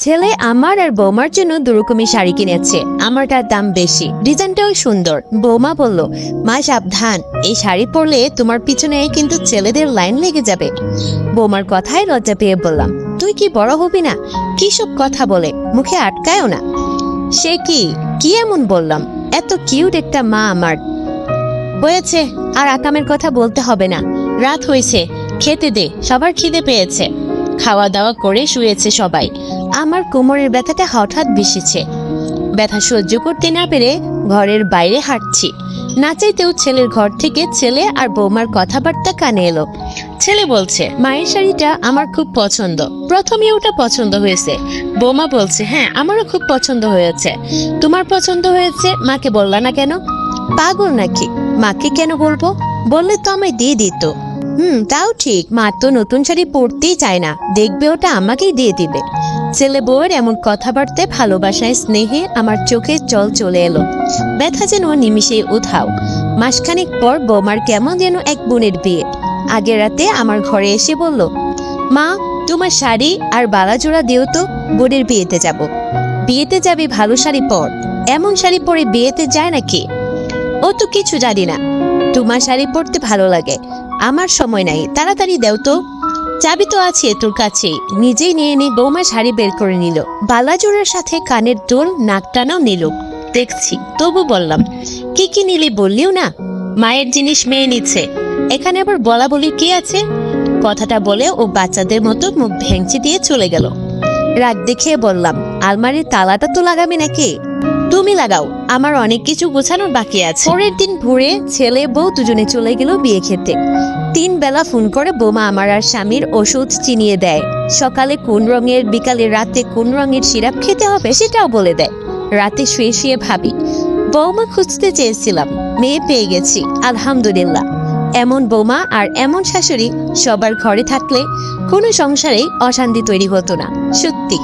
ছেলে আমার আর বৌমার জন্য দুরকমের শাড়ি কিনেছে। আমারটার দাম বেশি, ডিজাইনটাও সুন্দর। বৌমা বলল, মা সাবধান, এই শাড়ি পরলে তোমার পিছনে কিন্তু ছেলেদের লাইন লেগে যাবে। বৌমার কথায় লজ্জা পেয়ে বললাম, তুই কি বড় হবি না? কি সব কথা বলে, মুখে আটকায়ও না। সে কি এমন বললাম? এত কিউট একটা মা আমার। হয়েছে, আর আকামের কথা বলতে হবে না। রাত হয়েছে, খেতে দে, সবার খিদে পেয়েছে। খাওয়া দাওয়া করে শুয়েছে সবাই। আমার কোমরের ব্যথাটা হঠাৎ বেশিছে। ব্যথা সহ্য করতে না পেরে ঘরের বাইরে হাঁটছি। না চাইতেও ছেলের ঘর থেকে ছেলে আর বৌমার কথাবার্তা কানে এলো। ছেলে বলছে, মায়ের শাড়িটা আমার খুব পছন্দ। প্রথমে ওটা পছন্দ হয়েছে। বৌমা বলছে, হ্যাঁ আমারও খুব পছন্দ হয়েছে। তোমার পছন্দ হয়েছে, মাকে বললা না কেন? পাগল নাকি, মাকে কেন বলবো? বললে তো আমায় দিয়ে দিত। তাও ঠিক, মা তো নতুন শাড়ি পরতেই চায় না, দেখবে ওটা আমাকেই দিয়ে দিবে। ছেলে বউয়ের এমন কথাবার্তায় ভালোবাসায় স্নেহে আমার চোখে জল চলে এলো। ব্যথা যেন নিমিষেই উধাও। মাসখানেক পর বৌমার কেমন যেন এক বোনের বিয়ে। আগের রাতে আমার ঘরে এসে বলল, মা তোমার শাড়ি আর বালাজোড়া দিও তো, বোনের বিয়েতে যাব। বিয়েতে যাবি, ভালো শাড়ি পর। এমন শাড়ি পরে বিয়েতে যায় নাকি? ও তো কিছু জানি না। তোমার শাড়ি পরতে ভালো লাগে, আমার সময় নাই, তাড়াতাড়ি দেও তো। চাবি তো আছে তোর কাছে, নিজেই নিয়ে নে। বৌমা শাড়ি বের করে নিল, বালাজোড়ার সাথে কানের দোল, নাক টানাও নিল। দেখছি, তবু বললাম, কি নিলি বললিও না? মায়ের জিনিস মেয়ে নিচ্ছে, এখানে আবার বলা বলি কি আছে? কথাটা বলে ও বাচ্চাদের মতো মুখ ভেঙচি দিয়ে চলে গেল। রাগ দেখিয়ে বললাম, আলমারির তালাটা তো লাগাবি নাকি? তুমি লাগাও, আমার অনেক কিছু গোছানোর বাকি আছে। পরের দিন ভোরে ছেলে বউ দুজনে চলে গেল বিয়ে খেতে। 3 বেলা ফোন করে বৌমা আমার আর স্বামীর ওষুধ চিনিয়ে দেয়। সকালে কোন রঙের, বিকালে রাতে কোন রঙের সিরাপ খেতে হবে সেটাও বলে দেয়। রাতে শুয়ে শুয়ে ভাবি, বৌমা খুঁজতে চেয়েছিলাম, মেয়ে পেয়ে গেছি, আলহামদুলিল্লাহ। এমন বৌমা আর এমন শাশুড়ি সবার ঘরে থাকলে কোনো সংসারেই অশান্তি তৈরি হতো না, সত্যি।